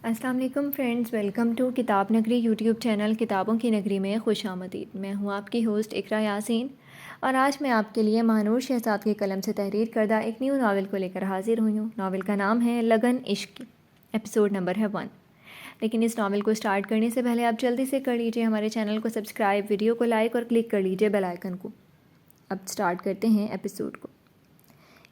السلام علیکم friends, welcome to کتاب نگری یوٹیوب چینل کتابوں کی نگری میں خوش آمدید۔ میں ہوں آپ کی ہوسٹ اقرا یاسین، اور آج میں آپ کے لیے مہنور شہزاد کے قلم سے تحریر کردہ ایک نیو ناول کو لے کر حاضر ہوئی ہوں۔ ناول کا نام ہے لگن عشق، ایپیسوڈ نمبر ہے 1۔ لیکن اس ناول کو سٹارٹ کرنے سے پہلے آپ جلدی سے کر لیجئے ہمارے چینل کو سبسکرائب، ویڈیو کو لائک اور کلک کر لیجئے بیل آئیکن کو۔ اب سٹارٹ کرتے ہیں ایپیسوڈ کو۔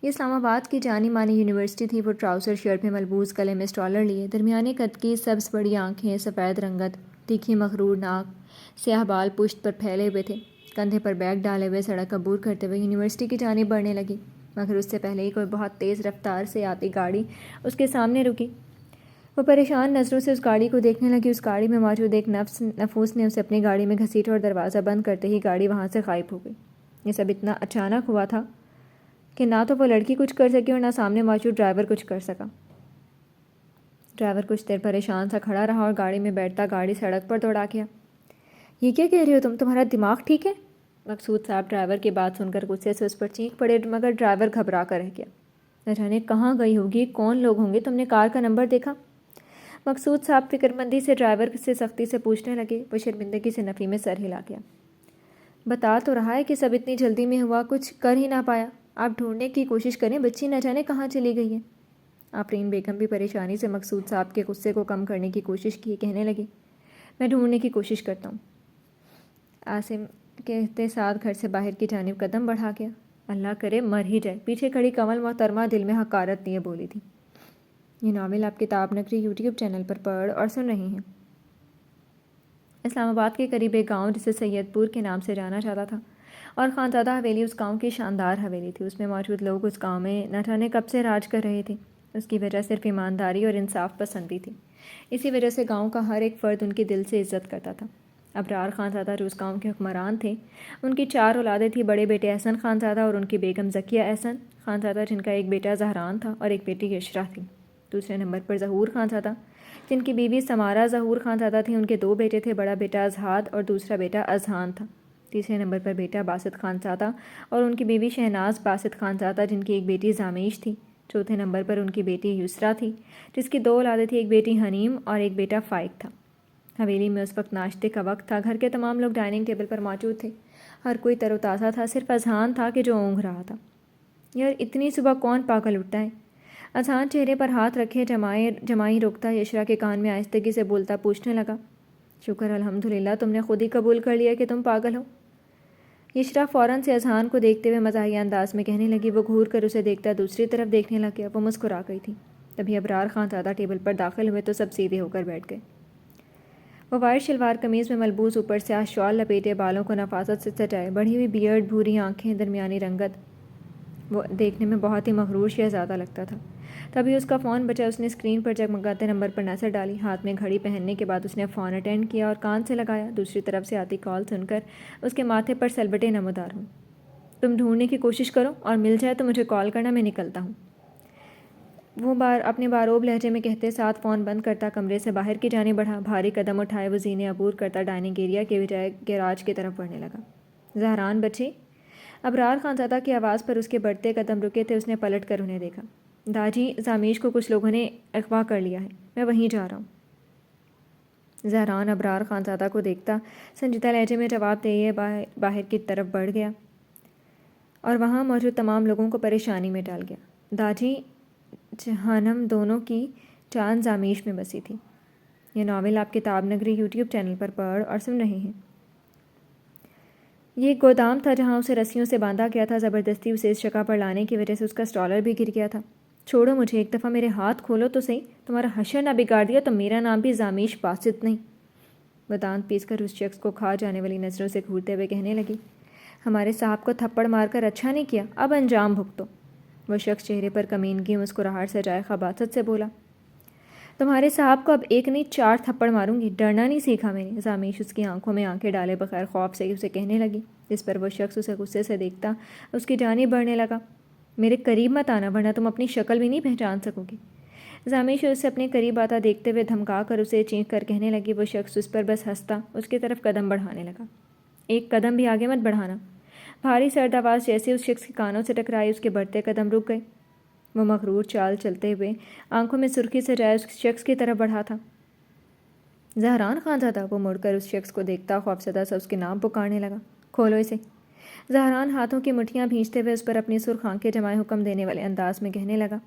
یہ اسلام آباد کی جانی مانی یونیورسٹی تھی۔ وہ ٹراؤزر شرٹ میں ملبوس، گلے میں اسٹالر لیے، درمیانے قد کی، سبز بڑی آنکھیں، سفید رنگت، تیکھی مغرور ناک، سیاہ بال پشت پر پھیلے ہوئے تھے، کندھے پر بیگ ڈالے ہوئے سڑک عبور کرتے ہوئے یونیورسٹی کی جانب بڑھنے لگی، مگر اس سے پہلے ہی کوئی بہت تیز رفتار سے آتی گاڑی اس کے سامنے رکی۔ وہ پریشان نظروں سے اس گاڑی کو دیکھنے لگی۔ اس گاڑی میں موجود ایک نفوس نے اسے اپنی گاڑی میں گھسیٹا اور دروازہ بند کرتے ہی گاڑی وہاں سے غائب ہو گئی۔ یہ سب اتنا اچانک ہوا تھا کہ نہ تو وہ لڑکی کچھ کر سکی اور نہ سامنے موجود ڈرائیور کچھ کر سکا۔ ڈرائیور کچھ دیر پریشان سا کھڑا رہا اور گاڑی میں بیٹھتا گاڑی سڑک پر دوڑا گیا۔ یہ کیا کہہ رہے ہو تمہارا دماغ ٹھیک ہے؟ مقصود صاحب ڈرائیور کی بات سن کر غصے سے اس پر چینخ پڑے، مگر ڈرائیور گھبرا کر رہ گیا۔ نہ جانے کہاں گئی ہوگی، کون لوگ ہوں گے، تم نے کار کا نمبر دیکھا؟ مقصود صاحب فکرمندی سے ڈرائیور سے سختی سے پوچھنے لگے۔ وہ شرمندگی سے نفی میں سر ہلا گیا۔ بتا تو رہا ہے کہ سب اتنی جلدی میں ہوا، کچھ کر ہی نہ پایا۔ آپ ڈھونڈنے کی کوشش کریں، بچی نہ جانے کہاں چلی گئی ہے۔ آفرین بیگم بھی پریشانی سے مقصود صاحب کے غصے کو کم کرنے کی کوشش کی، کہنے لگی، میں ڈھونڈنے کی کوشش کرتا ہوں۔ عاصم کہتے ساتھ گھر سے باہر کی جانب قدم بڑھا گیا۔ اللہ کرے مر ہی جائے، پیچھے کھڑی کمل محترمہ دل میں حقارت لیے بولی تھی۔ یہ ناول آپ کتاب نگری یوٹیوب چینل پر پڑھ اور سن رہی ہیں۔ اسلام آباد کے قریب ایک گاؤں جسے سید پور کے نام سے جانا جاتا تھا، اور خانزادہ حویلی اس گاؤں کی شاندار حویلی تھی۔ اس میں موجود لوگ اس گاؤں میں نہ جانے کب سے راج کر رہے تھے۔ اس کی وجہ صرف ایمانداری اور انصاف پسندی تھی۔ اسی وجہ سے گاؤں کا ہر ایک فرد ان کی دل سے عزت کرتا تھا۔ ابرار خانزادہ جو اس گاؤں کے حکمران تھے، ان کی 4 اولادیں تھیں۔ بڑے بیٹے احسن خانزادہ اور ان کی بیگم ذکیہ احسن خانزادہ، جن کا ایک بیٹا زہران تھا اور ایک بیٹی یشرا تھی۔ دوسرے نمبر پر ظہور خانزادہ، جن کی بیوی سمارہ ظہور خانزادہ تھی۔ ان کے 2 بیٹے تھے، بڑا بیٹا ازہاد اور دوسرا بیٹا اذہان تھا۔ تیسرے نمبر پر بیٹا باسط خانزادہ اور ان کی بیوی شہناز باسط خانزادہ، جن کی ایک بیٹی زامیش تھی۔ چوتھے نمبر پر ان کی بیٹی یسرا تھی، جس کی 2 اولادیں تھیں، ایک بیٹی حنیم اور ایک بیٹا فائق تھا۔ حویلی میں اس وقت ناشتے کا وقت تھا۔ گھر کے تمام لوگ ڈائننگ ٹیبل پر موجود تھے۔ ہر کوئی تر و تازہ تھا، صرف اذہان تھا کہ جو اونگھ رہا تھا۔ یار اتنی صبح کون پاگل اٹھتا ہے؟ اذہان چہرے پر ہاتھ رکھے جمائی رکتا یشرا کے کان میں آہستگی سے بولتا پوچھنے لگا، شکر الحمدللہ تم نے خود ہی قبول کر لیا کہ تم پاگل ہو۔ یشرا فوراً سے اذہان کو دیکھتے ہوئے مزاحیہ انداز میں کہنے لگی۔ وہ گھور کر اسے دیکھتا دوسری طرف دیکھنے لگ گیا۔ وہ مسکرا گئی تھی۔ تبھی ابرار خانزادہ ٹیبل پر داخل ہوئے تو سب سیدھے ہو کر بیٹھ گئے۔ وہ وائٹ شلوار قمیض میں ملبوس، اوپر سیاہ شال لپیٹے، بالوں کو نفاست سے سجائے، بڑھی ہوئی بیئرڈ، بھوری آنکھیں، درمیانی رنگت، وہ دیکھنے میں بہت ہی مغرور شہزادہ لگتا تھا۔ تبھی اس کا فون بجا۔ اس نے اسکرین پر جگمگاتے نمبر پر نظر ڈالی۔ ہاتھ میں گھڑی پہننے کے بعد اس نے فون اٹینڈ کیا اور کان سے لگایا۔ دوسری طرف سے آتی کال سن کر اس کے ماتھے پر سلبٹے نمودار ہوں۔ تم ڈھونڈنے کی کوشش کرو اور مل جائے تو مجھے کال کرنا، میں نکلتا ہوں۔ وہ اپنے باروب لہجے میں کہتے ساتھ فون بند کرتا کمرے سے باہر کی جانب بڑھا۔ بھاری قدم اٹھائے وہ زینے عبور کرتا ڈائننگ ایریا کے بجائے گیراج کی طرف بڑھنے لگا۔ زہران بچی، ابرار خانزادہ کی آواز پر اس کے بڑھتے قدم رکے تھے۔ اس نے پلٹ کر انہیں دیکھا۔ داجی، زامیش کو کچھ لوگوں نے اغوا کر لیا ہے، میں وہیں جا رہا ہوں۔ زہران ابرار خانزادہ کو دیکھتا سنجیدہ لہجے میں جواب دیے باہر کی طرف بڑھ گیا اور وہاں موجود تمام لوگوں کو پریشانی میں ڈال گیا۔ داجی، جہنم دونوں کی جان زامیش میں بسی تھی۔ یہ ناول آپ کتاب نگری یوٹیوب چینل پر پڑھ اور سن رہے ہیں۔ یہ ایک گودام تھا جہاں اسے رسیوں سے باندھا گیا تھا۔ زبردستی اسے اس جگہ پر لانے کی وجہ سے اس کا اسٹالر بھی گر گیا تھا۔ چھوڑو مجھے، ایک دفعہ میرے ہاتھ کھولو تو صحیح، تمہارا حشر نہ بگاڑ دیا تو میرا نام بھی زامیش باسط نہیں۔ وہ دانت پیس کر اس شخص کو کھا جانے والی نظروں سے گھورتے ہوئے کہنے لگی، ہمارے صاحب کو تھپڑ مار کر اچھا نہیں کیا، اب انجام بھگتو۔ وہ شخص چہرے پر کمینگی مسکراہٹ سجائے خباثت سے بولا، تمہارے صاحب کو اب ایک نہیں 4 تھپڑ ماروں گی، ڈرنا نہیں سیکھا میں نے۔ زامیش اس کی آنکھوں میں آنکھیں ڈالے بغیر خوف سے اسے کہنے لگی، جس پر وہ شخص اسے غصے سے دیکھتا اس کی جانب بڑھنے لگا، میرے قریب مت آنا ورنہ تم اپنی شکل بھی نہیں پہچان سکو گی۔ زامیش اسے اپنے قریب آتا دیکھتے ہوئے دھمکا کر اسے چینخ کر کہنے لگی۔ وہ شخص اس پر بس ہنستا اس کی طرف قدم بڑھانے لگا۔ ایک قدم بھی آگے مت بڑھانا۔ بھاری سرد آواز جیسے اس شخص کے کانوں سے ٹکرائی اس کے بڑھتے قدم رک گئے۔ وہ مغرور چال چلتے ہوئے آنکھوں میں سرخی سجائے اس شخص کی طرف بڑھا تھا۔ زہران خانزادہ، وہ مڑ کر اس شخص کو دیکھتا خوفزدہ سا اس کے نام پکارنے لگا۔ کھولو اسے۔ زہران ہاتھوں کی مٹھیاں بھینچتے ہوئے اس پر اپنی سرخ آنکھیں جمائے حکم دینے والے انداز میں کہنے لگا۔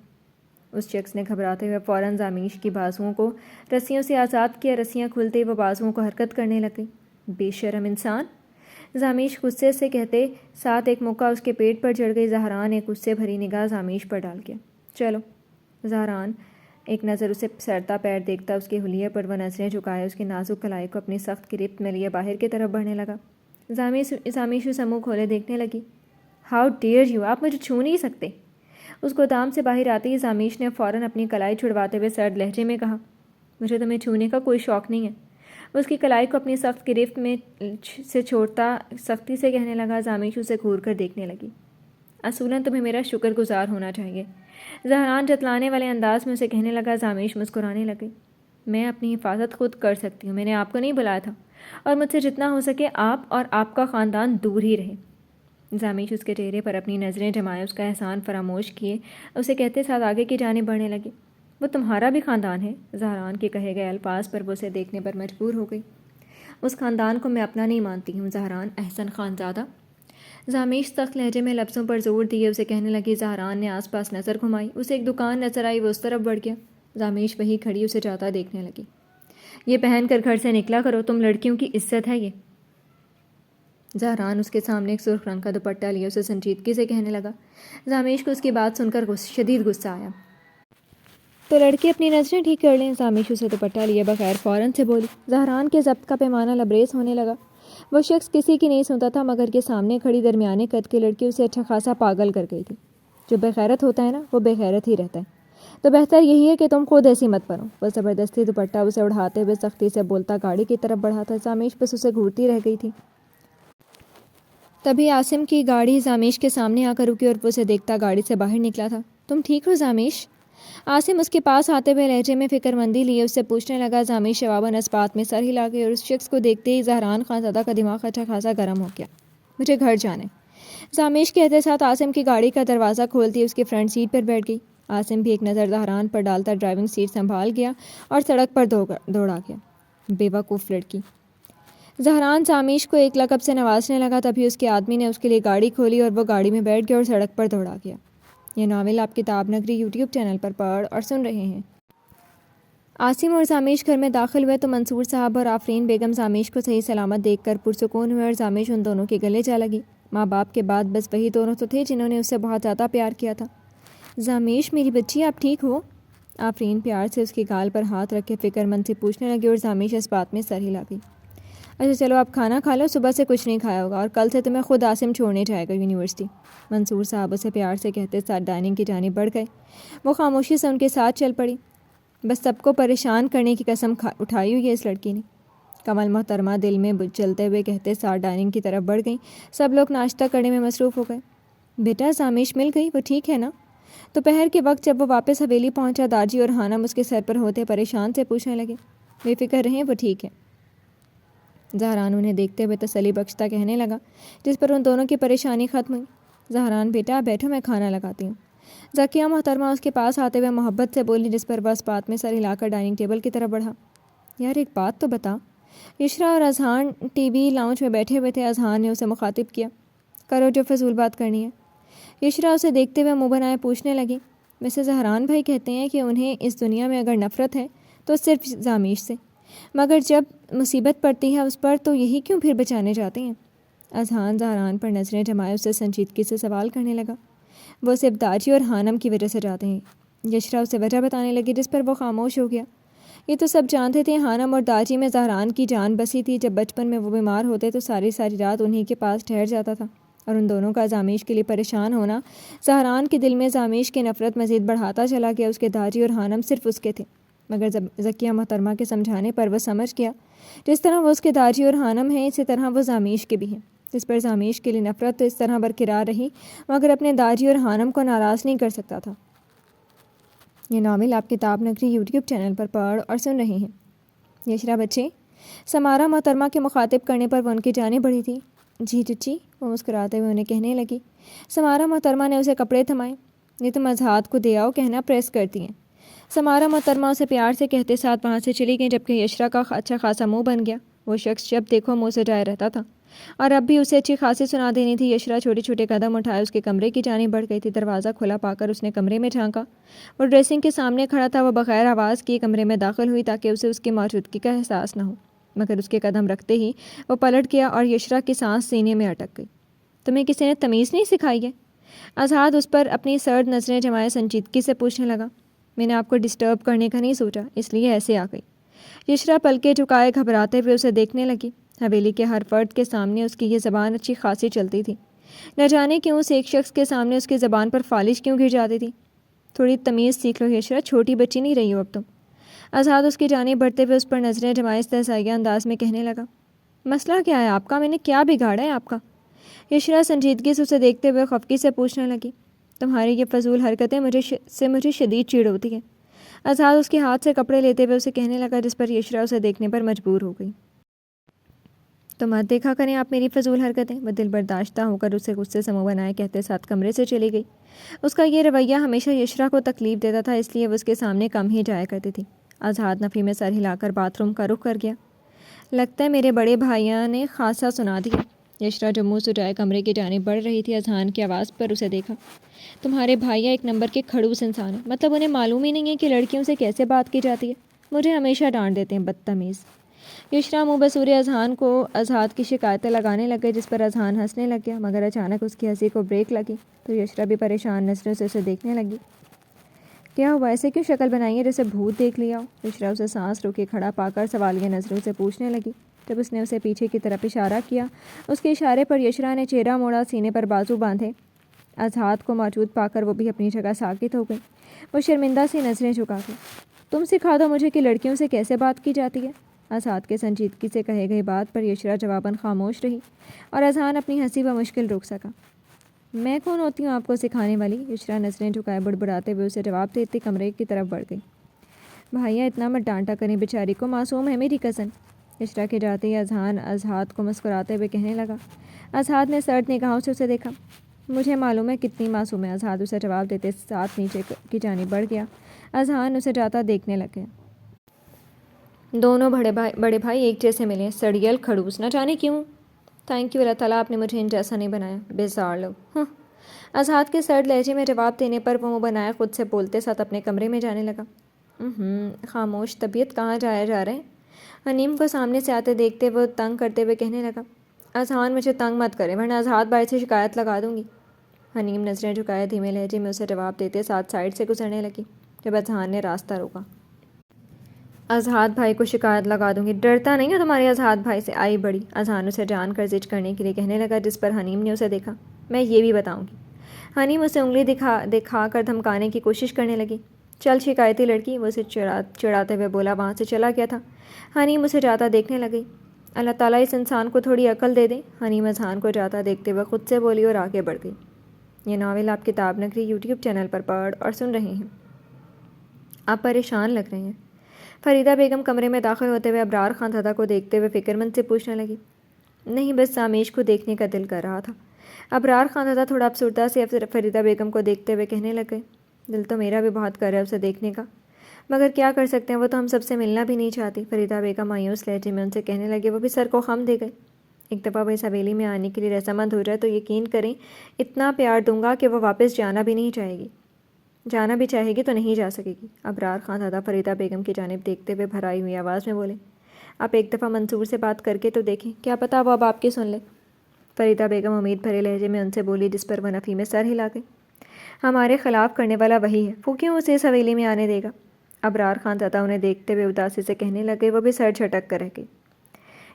اس شخص نے گھبراتے ہوئے فوراً زامیش کی بازوؤں کو رسیوں سے آزاد کیا۔ رسیاں کھلتے ہی وہ بازوؤں کو حرکت کرنے لگی۔ بے شرم انسان! زامیش غصے سے کہتے ساتھ ایک مکہ اس کے پیٹ پر چڑھ گئی۔ زہران ایک غصے بھری نگاہ زامیش پر ڈال گیا۔ چلو۔ زہران ایک نظر اسے سرتا پیر دیکھتا اس کے حلیے پر وہ نظریں جھکائے اس کی نازک کلائی کو اپنی سخت گرفت میں لیے باہر کی طرف بڑھنے لگا۔ زامیش اسے منہ کھولے دیکھنے لگی۔ How dare you! آپ مجھے چھو نہیں سکتے! اس گودام سے باہر آتے ہی زامیش نے فوراً اپنی کلائی چھڑواتے ہوئے سرد لہجے میں کہا، مجھے تمہیں چھونے کا کوئی شوق نہیں ہے۔ وہ اس کی کلائی کو اپنی سخت گرفت میں سے چھوڑتا سختی سے کہنے لگا۔ زامیش اسے گھور کر دیکھنے لگی۔ اصولاً تمہیں میرا شکر گزار ہونا چاہیے، زہران جتلانے والے انداز میں اسے کہنے لگا۔ زامیش مسکرانے لگی۔ میں اپنی حفاظت خود کر سکتی ہوں، میں نے آپ کو نہیں بلایا تھا، اور مجھ سے جتنا ہو سکے آپ اور آپ کا خاندان دور ہی رہے۔ زامیش اس کے چہرے پر اپنی نظریں جمائے اس کا احسان فراموش کیے اسے کہتے ساتھ آگے کی جانب بڑھنے لگے۔ وہ تمہارا بھی خاندان ہے؟ زہران کے کہے گئے الفاظ پر وہ اسے دیکھنے پر مجبور ہو گئی۔ اس خاندان کو میں اپنا نہیں مانتی ہوں زہران احسن خانزادہ۔ زامیش سخت لہجے میں لفظوں پر زور دیے اسے کہنے لگی۔ زہران نے آس پاس نظر گھمائی، اسے ایک دکان نظر آئی، وہ اس طرف بڑھ گیا۔ زامیش وہی کھڑی اسے جاتا دیکھنے لگی۔ یہ پہن کر گھر سے نکلا کرو، تم لڑکیوں کی عزت ہے یہ۔ زہران اس کے سامنے ایک سرخ رنگ کا دوپٹہ لیے اسے سنجیدگی سے کہنے لگا۔ زامیش کو اس کی بات سن کر شدید غصہ آیا۔ تو لڑکے اپنی نظریں ٹھیک کر لیں۔ زامیش اسے دوپٹہ لیے بغیر فوراً سے بولی۔ زہران کے ضبط کا پیمانہ لبریز ہونے لگا۔ وہ شخص کسی کی نہیں سنتا تھا، مگر یہ سامنے کھڑی درمیانے قد کی لڑکی اسے اچھا خاصا پاگل کر گئی تھی۔ جو بے غیرت ہوتا ہے نا، وہ بے غیرت ہی رہتا ہے۔ تو بہتر یہی ہے کہ تم خود ایسی مت بنو۔ وہ زبردستی دوپٹہ اسے اڑھاتے ہوئے سختی سے بولتا گاڑی کی طرف بڑھا تھا۔ زامیش بس اسے گھورتی رہ گئی تھی۔ تبھی عاصم کی گاڑی زامیش کے سامنے آ کر رکی اور وہ اسے دیکھتا گاڑی سے باہر نکلا تھا۔ تم ٹھیک ہو زامیش؟ عاصم اس کے پاس آتے ہوئے لہجے میں فکر مندی لیے اس سے پوچھنے لگا۔ زامیش جواباً اس بات میں سر ہلا گئی اور اس شخص کو دیکھتے ہی زہران خانزادہ کا دماغ اچھا خاصا گرم ہو گیا۔ مجھے گھر جانا ہے، زامیش کہتے ساتھ عاصم کی گاڑی کا دروازہ کھولتی اس کی فرنٹ سیٹ پر بیٹھ گئی۔ عاصم بھی ایک نظر زہران پر ڈالتا ڈرائیونگ سیٹ سنبھال گیا اور سڑک پر دوڑا گیا۔ بے وقوف لڑکی! زہران زامیش کو ایک لقب سے نوازنے لگا، تبھی اس کے آدمی نے اس کے لیے گاڑی کھولی اور وہ گاڑی میں بیٹھ گیا اور سڑک پر دوڑا گیا۔ یہ ناول آپ کتاب نگری یوٹیوب چینل پر پڑھ اور سن رہے ہیں۔ عاصم اور زامیش گھر میں داخل ہوئے تو منصور صاحب اور آفرین بیگم زامیش کو صحیح سلامت دیکھ کر پرسکون ہوئے اور زامیش ان دونوں کے گلے جا لگی۔ ماں باپ کے بعد بس وہی دونوں تو تھے جنہوں نے اس سے بہت زیادہ پیار کیا تھا۔ زامیش میری بچی، آپ ٹھیک ہو؟ آفرین پیار سے اس کی گال پر ہاتھ رکھ کے فکر مند سے پوچھنے لگی اور زامیش اس بات میں سر ہلا گئی۔ اچھا چلو آپ کھانا کھا لو، صبح سے کچھ نہیں کھایا ہوگا، اور کل سے تمہیں خود عاصم چھوڑنے جائے گا یونیورسٹی۔ منصور صاحب اسے پیار سے کہتے ساتھ ڈائننگ کی جانب بڑھ گئے۔ وہ خاموشی سے ان کے ساتھ چل پڑی۔ بس سب کو پریشان کرنے کی قسم اٹھائی ہوئی ہے اس لڑکی نے، کمل محترمہ دل میں چلتے ہوئے کہتے ساتھ ڈائننگ کی طرف بڑھ گئیں۔ سب لوگ ناشتہ کرنے میں مصروف ہو گئے۔ بیٹا زامیش مل گئی، وہ ٹھیک ہے نا؟ دوپہر کے وقت جب وہ واپس حویلی پہنچا، داجی اور حانم اس کے سر پر ہوتے پریشان سے پوچھنے لگے۔ بے فکر رہیں، وہ ٹھیک ہے۔ زہران انہیں دیکھتے ہوئے تسلی بخشتا کہنے لگا، جس پر ان دونوں کی پریشانی ختم ہوئی۔ زہران بیٹا بیٹھو، میں کھانا لگاتی ہوں۔ ذکیہ محترمہ اس کے پاس آتے ہوئے محبت سے بولی، جس پر وہ اس بات میں سر ہلا کر ڈائننگ ٹیبل کی طرف بڑھا۔ یار ایک بات تو بتا۔ یشرا اور اذہان ٹی وی لاؤنج میں بیٹھے ہوئے تھے۔ اذہان نے اسے مخاطب کیا، کرو جو فضول بات کرنی ہے۔ یشرا اسے دیکھتے ہوئے منہ بنائے پوچھنے لگی، ویسے زہران بھائی کہتے ہیں کہ انہیں اس دنیا میں اگر نفرت ہے تو صرف زامیش سے، مگر جب مصیبت پڑتی ہے اس پر تو یہی کیوں پھر بچانے جاتے ہیں؟ اذہان زہران پر نظریں جمائے اسے سنجیدگی سے سوال کرنے لگا۔ وہ صرف داجی اور حانم کی وجہ سے جاتے ہیں۔ یشرا اسے وجہ بتانے لگی، جس پر وہ خاموش ہو گیا۔ یہ تو سب جانتے تھے حانم اور داجی میں زہران کی جان بسی تھی۔ جب بچپن میں وہ بیمار ہوتے تو ساری رات انہی کے پاس ٹھہر جاتا تھا، اور ان دونوں کا زامیش کے لیے پریشان ہونا زہران کے دل میں زامیش کی نفرت مزید بڑھاتا چلا گیا۔ اس کے داجی اور حانم صرف اس کے تھے، مگر ذکیہ محترمہ کے سمجھانے پر وہ سمجھ گیا جس طرح وہ اس کے داجی اور حانم ہیں، اسی طرح وہ زامیش کے بھی ہیں۔ جس پر زامیش کے لیے نفرت تو اس طرح برقرار رہی، مگر اپنے داجی اور حانم کو ناراض نہیں کر سکتا تھا۔ یہ ناول آپ کتاب نگری یوٹیوب چینل پر پڑھ اور سن رہے ہیں۔ یشرا بچے، سمارا محترمہ کے مخاطب کرنے پر وہ ان کی جانب بڑھی تھی۔ جی چچی، وہ مسکراتے ہوئے انہیں کہنے لگی۔ سمارا محترمہ نے اسے کپڑے تھمائے۔ یہ تم اظہار کو دے آؤ کہنا پریس کرتی ہیں۔ سمارا محترمہ اسے پیار سے کہتے ساتھ وہاں سے چلی گئیں، جبکہ یشرا کا اچھا خاصا منہ بن گیا۔ وہ شخص جب دیکھو منہ سجائے رہتا تھا اور اب بھی اسے اچھی خاصی سنا دینی تھی۔ یشرا چھوٹے چھوٹے قدم اٹھائے اس کے کمرے کی جانب بڑھ گئی تھی۔ دروازہ کھلا پا کر اس نے کمرے میں جھانکا۔ وہ ڈریسنگ کے سامنے کھڑا تھا۔ وہ بغیر آواز کیے کمرے میں داخل ہوئی تاکہ اسے اس کی موجودگی کا احساس نہ ہو، مگر اس کے قدم رکھتے ہی وہ پلٹ گیا اور یشرا کی سانس سینے میں اٹک گئی۔ تمہیں کسی نے تمیز نہیں سکھائی ہے؟ آزاد اس پر اپنی سرد نظریں جمائے سنجیدگی سے پوچھنے لگا۔ میں نے آپ کو ڈسٹرب کرنے کا نہیں سوچا، اس لیے ایسے آ گئی۔ یشرا پلکیں جھکائے گھبراتے ہوئے اسے دیکھنے لگی۔ حویلی کے ہر فرد کے سامنے اس کی یہ زبان اچھی خاصی چلتی تھی، نہ جانے کیوں اس ایک شخص کے سامنے اس کی زبان پر فالش کیوں گر جاتی تھی۔ تھوڑی تمیز سیکھ لو یشرا، چھوٹی بچی نہیں رہی ہو اب تم۔ آزاد اس کی جانب بڑھتے ہوئے اس پر نظریں جمائے استحصائیہ انداز میں کہنے لگا۔ مسئلہ کیا ہے آپ کا؟ میں نے کیا بگاڑا ہے آپ کا؟ یشرا سنجیدگی سے اسے دیکھتے ہوئے خفگی سے پوچھنے لگی۔ تمہاری یہ فضول حرکتیں مجھے شدید چڑ ہوتی ہیں۔ آزاد اس کے ہاتھ سے کپڑے لیتے ہوئے اسے کہنے لگا، جس پر یشرا اسے دیکھنے پر مجبور ہو گئی۔ تو مت دیکھا کریں آپ میری فضول حرکتیں۔ وہ دل برداشتہ ہو کر اسے غصے سے منہ بنائے کہتے ساتھ کمرے سے چلی گئی۔ اس کا یہ رویہ ہمیشہ یشرا کو تکلیف دیتا تھا، اس لیے وہ اس کے سامنے کم ہی جایا کرتی تھی۔ آزاد نفی میں سر ہلا کر باتھ روم کا رخ کر گیا۔ لگتا ہے میرے بڑے بھائیاں نے خاصا سنا دیا۔ یشرا جو منہ سجائے کمرے کی جانب بڑھ رہی تھی، اذہان کی آواز پر اسے دیکھا۔ تمہارے بھائیاں ایک نمبر کے کھڑوس انسان ہیں، مطلب انہیں معلوم ہی نہیں ہے کہ لڑکیوں سے کیسے بات کی جاتی ہے۔ مجھے ہمیشہ ڈانٹ دیتے ہیں، بدتمیز۔ یشرا منہ بسورے اذہان کو آزاد کی شکایتیں لگانے لگ گئے، جس پر اذہان ہنسنے لگ گیا، مگر اچانک اس کی ہنسی کو بریک لگی تو یشرا بھی پریشان نظروں سے اسے دیکھنے لگی۔ کیا ہوا؟ ایسے کیوں شکل بنائی ہے جیسے بھوت دیکھ لیا ہو؟ یشرا اسے سانس روکے کھڑا پا کر سوالیہ نظروں سے پوچھنے لگی۔ جب اس نے اسے پیچھے کی طرف اشارہ کیا، اس کے اشارے پر یشرا نے چہرہ موڑا، سینے پر بازو باندھے۔ آزاد کو موجود پا کر وہ بھی اپنی جگہ ساکت ہو گئی۔ وہ شرمندہ سی نظریں جھکا گئی۔ تم سکھا دو مجھے کہ لڑکیوں سے کیسے بات کی جاتی ہے۔ آزاد کے سنجیدگی سے کہے گئی بات پر یشرا جواباً خاموش رہی اور اذہان اپنی ہنسی بمشکل روک سکا۔ میں کون ہوتی ہوں آپ کو سکھانے والی؟ یشرا نظریں جھکائے بڑبڑاتے ہوئے اسے جواب دیتی کمرے کی طرف بڑھ گئی۔ بھائیا اتنا مت ڈانٹا کریں بیچاری کو، معصوم ہے میری کزن۔ یشرا کے جاتے ہی اذہان آزاد کو مسکراتے ہوئے کہنے لگا۔ آزاد نے سرد نگاہوں سے اسے دیکھا۔ مجھے معلوم ہے کتنی معصوم ہے، آزاد اسے جواب دیتے ساتھ نیچے کی جانب بڑھ گیا۔ اذہان اسے جاتا دیکھنے لگ گیا۔ دونوں بڑے بھائی ایک جیسے ملے، سڑیل کھڑوس، نہ جانے کیوں۔ تھینک یو اللہ تعالیٰ، آپ نے مجھے ان جیسا نہیں بنایا، بیزار لوگ۔ آزاد کے سرد لہجے میں جواب دینے پر وہ منہ بنائے خود سے بولتے ساتھ اپنے کمرے میں جانے لگا۔ خاموش طبیعت کہاں جا رہے ہیں؟ حنیم کو سامنے سے آتے دیکھتے وہ تنگ کرتے ہوئے کہنے لگا۔ اذہان مجھے تنگ مت کرے ورنہ آزاد بھائی سے شکایت لگا دوں گی۔ حنیم نظریں جھکائے دھیمے لہجے میں اسے جواب دیتے ساتھ سائڈ سے گزرنے لگی۔ جب اذہان نے راستہ روکا۔ آزاد بھائی کو شکایت لگا دوں گی؟ ڈرتا نہیں ہو تمہارے آزاد بھائی سے؟ آئی بڑی۔ اذہان اسے جان کر زج کرنے کے لیے کہنے لگا، جس پر حنیم نے اسے دیکھا۔ میں یہ بھی بتاؤں گی۔ حنیم اسے انگلی دکھا کر دھمکانے کی کوشش کرنے لگی۔ چل شکایتی لڑکی، وہ اسے چڑھاتے ہوئے بولا، وہاں سے چلا گیا تھا۔ حنیم اسے جاتا دیکھنے لگی۔ اللہ تعالیٰ اس انسان کو تھوڑی عقل دے دے، حنیم اذہان کو جاتا دیکھتے ہوئے خود سے بولی اور آگے بڑھ گئی۔ یہ ناول آپ کتاب نگری یوٹیوب چینل پر پڑھ اور سن رہے ہیں۔ آپ پریشان لگ رہے ہیں۔ فریدہ بیگم کمرے میں داخل ہوتے ہوئے ابرار خان دادا کو دیکھتے ہوئے فکر مند سے پوچھنے لگی۔ نہیں، بس سامیش کو دیکھنے کا دل کر رہا تھا۔ ابرار خان دادا تھوڑا افسردہ سے فریدہ بیگم کو دیکھتے ہوئے کہنے لگے، دل تو میرا بھی بہت کر رہا ہے اسے دیکھنے کا، مگر کیا کر سکتے ہیں، وہ تو ہم سب سے ملنا بھی نہیں چاہتی۔ فریدہ بیگم مایوس لہجے میں ان سے کہنے لگے، وہ بھی سر کو خم دے گئے۔ ایک دفعہ وہ اس حویلی میں آنے کے لیے رضامند ہو جائے تو یقین کریں اتنا پیار دوں گا کہ وہ واپس جانا بھی چاہے گی تو نہیں جا سکے گی۔ ابرار خان دادا فریدہ بیگم کی جانب دیکھتے ہوئے بھرائی ہوئی آواز میں بولے، آپ ایک دفعہ منصور سے بات کر کے تو دیکھیں، کیا پتہ وہ اب آپ کی سن لے۔ فریدہ بیگم امید بھرے لہجے میں ان سے بولی، جس پر وہ نفی میں سر ہلا گئی۔ ہمارے خلاف کرنے والا وہی ہے، وہ کیوں اسے اس حویلی میں آنے دے گا؟ ابرار خان دادا انہیں دیکھتے ہوئے اداسی سے کہنے لگے، وہ بھی سر جھٹک کر رہ گئی۔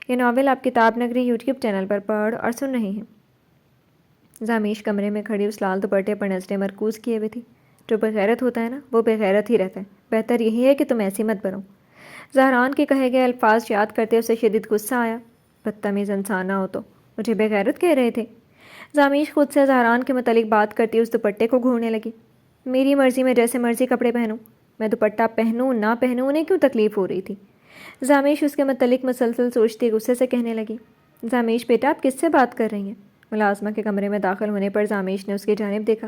یہ ناول آپ کتاب نگری یوٹیوب چینل پر پڑھ اور سن رہے ہیں۔ زامیش کمرے میں کھڑی اس لال دوپٹے پر نظریں مرکوز کیے ہوئے تھی۔ جو بغیرت ہوتا ہے نا، وہ بغیرت ہی رہتا ہے، بہتر یہی ہے کہ تم ایسی مت بنو۔ زہران کے کہے گئے الفاظ یاد کرتے اسے شدید غصہ آیا۔ بدتمیز انسان نہ ہو تو مجھے بغیرت کہہ رہے تھے؟ زامیش خود سے زہران کے متعلق بات کرتی اس دوپٹے کو گھورنے لگی۔ میری مرضی میں جیسے مرضی کپڑے پہنوں، میں دوپٹہ پہنوں نہ پہنوں انہیں کیوں تکلیف ہو رہی تھی؟ زامیش اس کے متعلق مسلسل سوچتی غصے سے کہنے لگی، زامیش بیٹا آپ کس سے بات کر رہی ہیں؟ ملازمہ کے کمرے میں داخل ہونے پر زامیش نے اس کی جانب دیکھا۔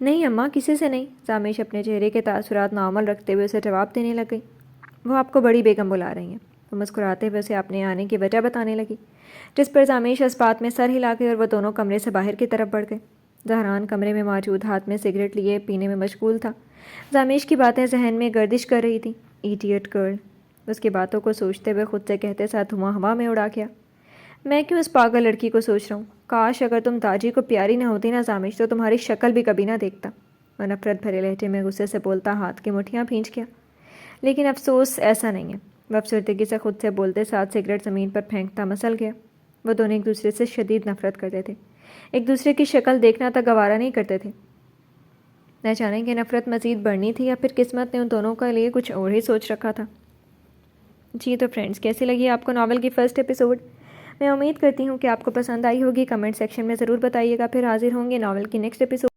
نہیں اماں، کسی سے نہیں۔ زامیش اپنے چہرے کے تاثرات نارمل رکھتے ہوئے اسے جواب دینے لگ گئی۔ وہ آپ کو بڑی بیگم بلا رہی ہیں۔ وہ مسکراتے ہوئے اسے اپنے آنے کی وجہ بتانے لگی، جس پر زامیش اس بات میں سر ہلا گئی اور وہ دونوں کمرے سے باہر کی طرف بڑھ گئے۔ زہران کمرے میں موجود ہاتھ میں سگریٹ لیے پینے میں مشغول تھا۔ زامیش کی باتیں ذہن میں گردش کر رہی تھیں۔ ایڈیٹ گرل، اس کی باتوں کو سوچتے ہوئے خود سے کہتے ساتھ دھواں ہوا میں اڑا گیا۔ میں کیوں اس پاگل لڑکی کو سوچ رہا ہوں؟ کاش اگر تم تاجی کو پیاری نہ ہوتی نا زامیش، تو تمہاری شکل بھی کبھی نہ دیکھتا۔ وہ نفرت بھرے لہجے میں غصے سے بولتا ہاتھ کی مٹھیاں بھینچ گیا۔ لیکن افسوس ایسا نہیں ہے۔ وہ افسردگی سے خود سے بولتے ساتھ سگریٹ زمین پر پھینکتا مسل گیا۔ وہ دونوں ایک دوسرے سے شدید نفرت کرتے تھے، ایک دوسرے کی شکل دیکھنا تک گوارا نہیں کرتے تھے۔ نہ جانے کہ نفرت مزید بڑھنی تھی یا پھر قسمت نے ان دونوں کے لیے کچھ اور ہی سوچ رکھا تھا۔ جی تو فرینڈز، کیسی لگی آپ کو ناول کی فرسٹ ایپیسوڈ؟ میں امید کرتی ہوں کہ آپ کو پسند آئی ہوگی۔ کمنٹ سیکشن میں ضرور بتائیے گا۔ پھر حاضر ہوں گے ناول کی نیکسٹ ایپیسوڈ